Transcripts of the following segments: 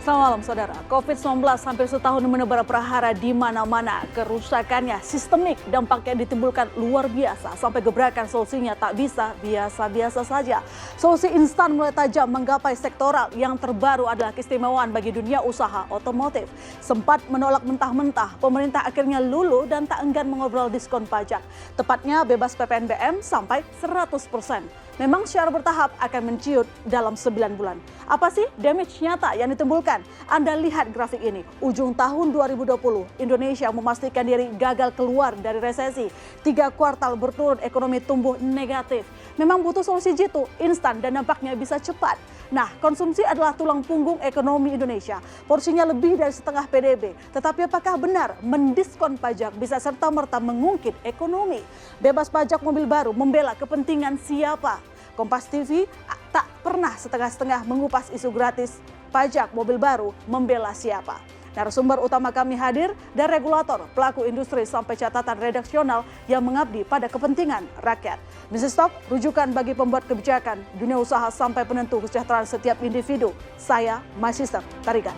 Selamat malam, saudara. COVID-19 hampir setahun menebar prahara di mana-mana. Kerusakannya sistemik, dampaknya ditimbulkan luar biasa. Sampai gebrakan solusinya tak bisa biasa-biasa saja. Solusi instan mulai tajam menggapai sektoral. Yang terbaru adalah keistimewaan bagi dunia usaha otomotif. Sempat menolak mentah-mentah, pemerintah akhirnya luluh dan tak enggan mengobrol diskon pajak. Tepatnya bebas PPNBM sampai 100%. Memang secara bertahap akan menciut dalam 9 bulan. Apa sih damage nyata yang ditimbulkan? Anda lihat grafik ini. Ujung tahun 2020, Indonesia memastikan diri gagal keluar dari resesi. 3 kuartal berturut ekonomi tumbuh negatif. Memang butuh solusi jitu, instan dan dampaknya bisa cepat. Nah, konsumsi adalah tulang punggung ekonomi Indonesia. Porsinya lebih dari setengah PDB. Tetapi apakah benar mendiskon pajak bisa serta-merta mengungkit ekonomi? Bebas pajak mobil baru membela kepentingan siapa? Kompas TV tak pernah setengah-setengah mengupas isu gratis pajak mobil baru membela siapa. Narasumber utama kami hadir dari regulator, pelaku industri sampai catatan redaksional yang mengabdi pada kepentingan rakyat. Business Talk, rujukan bagi pembuat kebijakan, dunia usaha sampai penentu kesejahteraan setiap individu. Saya, My Sister Tarigan.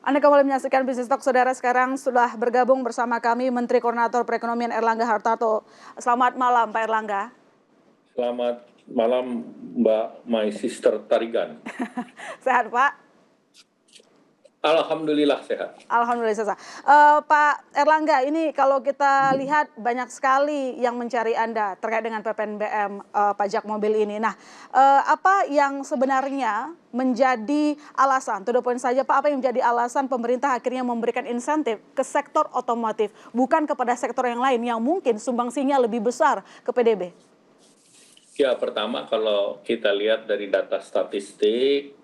Anda kembali menyaksikan Business Talk, saudara. Sekarang sudah bergabung bersama kami Menteri Koordinator Perekonomian Erlangga Hartarto. Selamat malam, Pak Erlangga. Selamat malam, Mbak My Sister Tarigan. Sehat, Pak? Alhamdulillah sehat. Alhamdulillah sehat. Pak Erlangga, ini kalau kita lihat banyak sekali yang mencari Anda terkait dengan PPNBM pajak mobil ini. Nah, apa yang sebenarnya menjadi alasan, to the point saja Pak, apa yang menjadi alasan pemerintah akhirnya memberikan insentif ke sektor otomotif, bukan kepada sektor yang lain yang mungkin sumbangsinya lebih besar ke PDB? Ya, pertama kalau kita lihat dari data statistik,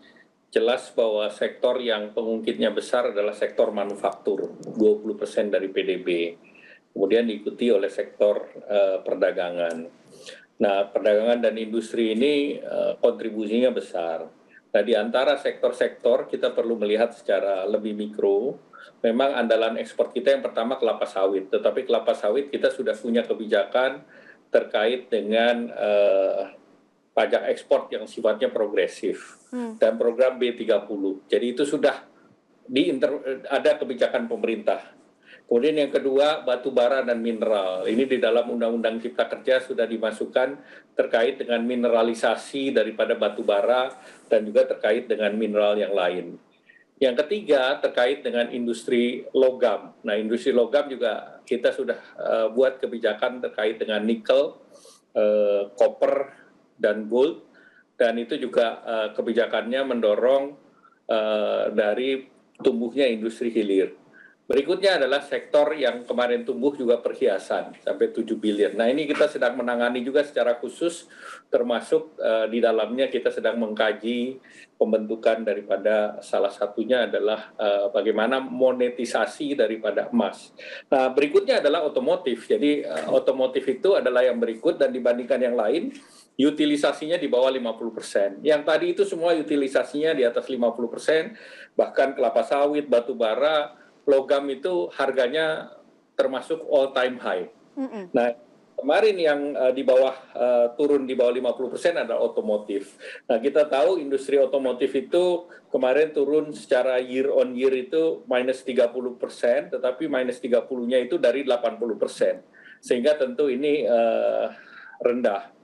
jelas bahwa sektor yang pengungkitnya besar adalah sektor manufaktur, 20% dari PDB. Kemudian diikuti oleh sektor perdagangan. Nah, perdagangan dan industri ini kontribusinya besar. Nah, di antara sektor-sektor kita perlu melihat secara lebih mikro. Memang andalan ekspor kita yang pertama kelapa sawit, tetapi kelapa sawit kita sudah punya kebijakan terkait dengan pajak ekspor yang sifatnya progresif dan program B30. Jadi itu sudah ada kebijakan pemerintah. Kemudian yang kedua, batu bara dan mineral. Ini di dalam Undang-Undang Cipta Kerja sudah dimasukkan terkait dengan mineralisasi daripada batu bara dan juga terkait dengan mineral yang lain. Yang ketiga, terkait dengan industri logam. Nah, industri logam juga kita sudah buat kebijakan terkait dengan nikel, koper, dan gold, dan itu juga kebijakannya mendorong dari tumbuhnya industri hilir. Berikutnya adalah sektor yang kemarin tumbuh juga perhiasan sampai 7 billion. Nah, ini kita sedang menangani juga secara khusus, termasuk di dalamnya kita sedang mengkaji pembentukan daripada salah satunya adalah bagaimana monetisasi daripada emas. Nah, berikutnya adalah otomotif. Jadi otomotif itu adalah yang berikut dan dibandingkan yang lain, utilisasinya di bawah 50%. Yang tadi itu semua utilisasinya di atas 50%, bahkan kelapa sawit, batu bara, logam itu harganya termasuk all time high. Nah, kemarin yang di bawah turun di bawah 50% adalah otomotif. Nah, kita tahu industri otomotif itu kemarin turun secara year on year itu minus 30%, tetapi minus 30-nya itu dari 80%. Sehingga tentu ini rendah.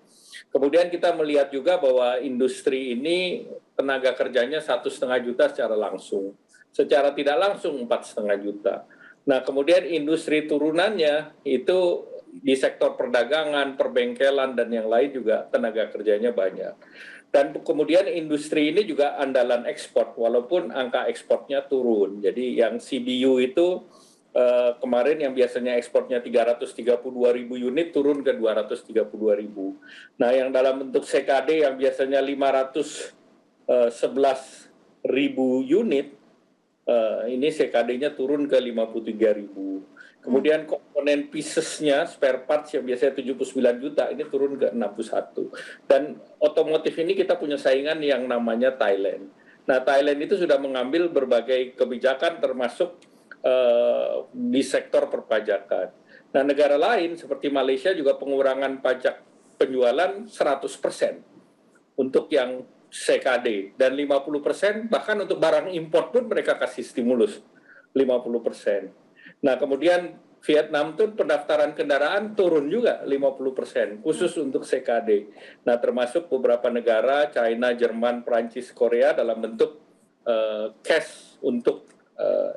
Kemudian kita melihat juga bahwa industri ini tenaga kerjanya 1,5 juta secara langsung. Secara tidak langsung 4,5 juta. Nah, kemudian industri turunannya itu di sektor perdagangan, perbengkelan, dan yang lain juga tenaga kerjanya banyak. Dan kemudian industri ini juga andalan ekspor, walaupun angka ekspornya turun. Jadi yang CBU itu kemarin yang biasanya ekspornya 332.000 unit turun ke 232.000. Nah, yang dalam bentuk CKD yang biasanya 511.000 unit, ini CKD-nya turun ke 53.000. Kemudian komponen piecesnya, spare parts yang biasanya 79 juta, ini turun ke 61. Dan otomotif ini kita punya saingan yang namanya Thailand. Nah, Thailand itu sudah mengambil berbagai kebijakan termasuk di sektor perpajakan. Nah, negara lain seperti Malaysia juga pengurangan pajak penjualan 100% untuk yang CKD dan 50% bahkan untuk barang impor pun mereka kasih stimulus 50%. Nah, kemudian Vietnam tuh pendaftaran kendaraan turun juga 50% khusus untuk CKD. Nah, termasuk beberapa negara China, Jerman, Prancis, Korea dalam bentuk cash untuk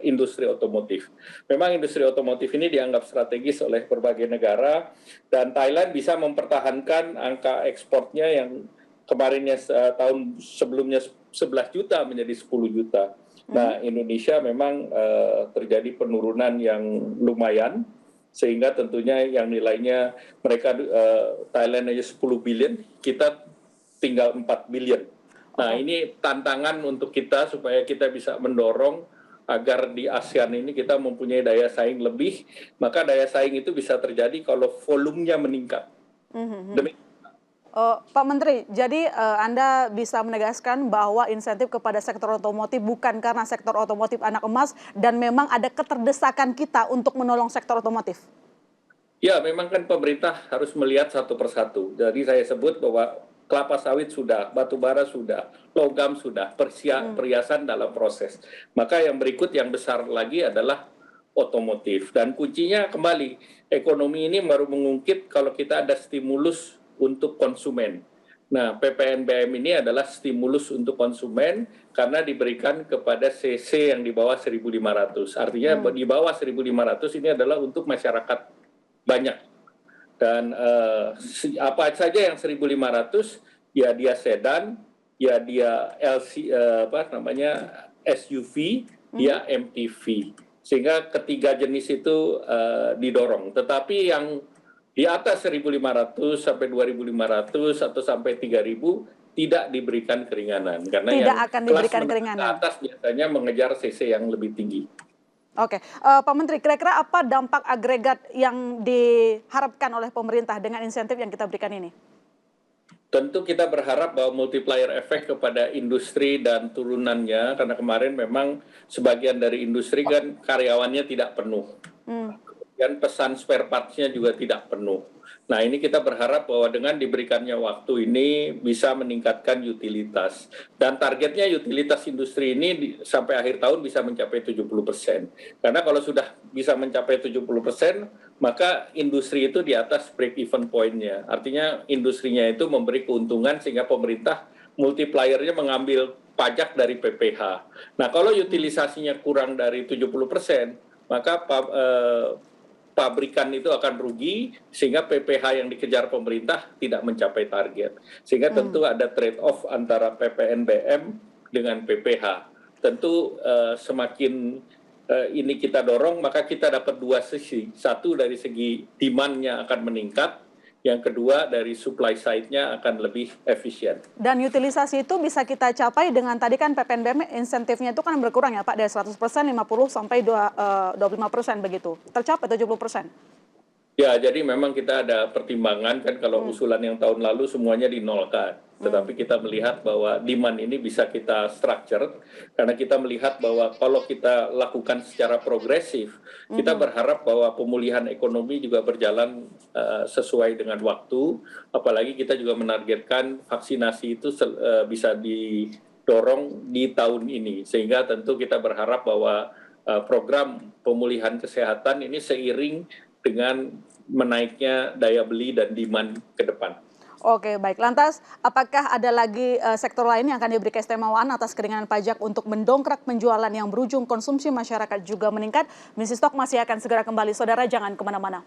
industri otomotif. Memang industri otomotif ini dianggap strategis oleh berbagai negara dan Thailand bisa mempertahankan angka ekspornya yang kemarinnya tahun sebelumnya 11 juta menjadi 10 juta. Nah, Indonesia memang terjadi penurunan yang lumayan, sehingga tentunya yang nilainya mereka Thailand aja 10 billion, kita tinggal 4 billion. Nah, ini tantangan untuk kita supaya kita bisa mendorong agar di ASEAN ini kita mempunyai daya saing lebih, maka daya saing itu bisa terjadi kalau volumenya meningkat. Pak Menteri, jadi Anda bisa menegaskan bahwa insentif kepada sektor otomotif bukan karena sektor otomotif anak emas dan memang ada keterdesakan kita untuk menolong sektor otomotif? Ya, memang kan pemerintah harus melihat satu persatu. Jadi saya sebut bahwa kelapa sawit sudah, batu bara sudah, logam sudah, perhiasan dalam proses. Maka yang berikut yang besar lagi adalah otomotif. Dan kuncinya kembali, ekonomi ini baru mengungkit kalau kita ada stimulus untuk konsumen. Nah, PPNBM ini adalah stimulus untuk konsumen karena diberikan kepada CC yang di bawah 1.500. Artinya di bawah 1.500 ini adalah untuk masyarakat banyak. Dan apa saja yang 1.500, ya dia sedan, ya dia SUV, dia MPV. Sehingga ketiga jenis itu didorong. Tetapi yang di atas 1.500 sampai 2.500 atau sampai 3.000 tidak diberikan keringanan. Karena tidak yang akan diberikan keringanan. Ke atas biasanya mengejar CC yang lebih tinggi. Oke, Pak Menteri, kira-kira apa dampak agregat yang diharapkan oleh pemerintah dengan insentif yang kita berikan ini? Tentu kita berharap bahwa multiplier efek kepada industri dan turunannya, karena kemarin memang sebagian dari industri kan karyawannya tidak penuh. Dan pesan spare parts-nya juga tidak penuh. Nah, ini kita berharap bahwa dengan diberikannya waktu ini bisa meningkatkan utilitas. Dan targetnya utilitas industri ini sampai akhir tahun bisa mencapai 70%. Karena kalau sudah bisa mencapai 70%, maka industri itu di atas break-even point-nya. Artinya industrinya itu memberi keuntungan sehingga pemerintah multiplier-nya mengambil pajak dari PPH. Nah, kalau utilisasinya kurang dari 70%, maka pabrikan itu akan rugi sehingga PPH yang dikejar pemerintah tidak mencapai target. Sehingga tentu ada trade-off antara PPNBM dengan PPH. Tentu semakin ini kita dorong, maka kita dapat dua sisi. Satu dari segi demand-nya akan meningkat, yang kedua dari supply side-nya akan lebih efisien. Dan utilisasi itu bisa kita capai dengan tadi kan PPNBM insentifnya itu kan berkurang ya Pak, dari 100%, 50 sampai 25% begitu. Tercapai 70%. Ya, jadi memang kita ada pertimbangan kan kalau usulan yang tahun lalu semuanya dinolkan. Tetapi kita melihat bahwa demand ini bisa kita structure karena kita melihat bahwa kalau kita lakukan secara progresif, kita berharap bahwa pemulihan ekonomi juga berjalan sesuai dengan waktu. Apalagi kita juga menargetkan vaksinasi itu bisa didorong di tahun ini. Sehingga tentu kita berharap bahwa program pemulihan kesehatan ini seiring dengan menaiknya daya beli dan demand ke depan. Oke, baik. Lantas, apakah ada lagi sektor lain yang akan diberi keistimewaan atas keringanan pajak untuk mendongkrak penjualan yang berujung konsumsi masyarakat juga meningkat? Misi Stok masih akan segera kembali. Saudara, jangan kemana-mana.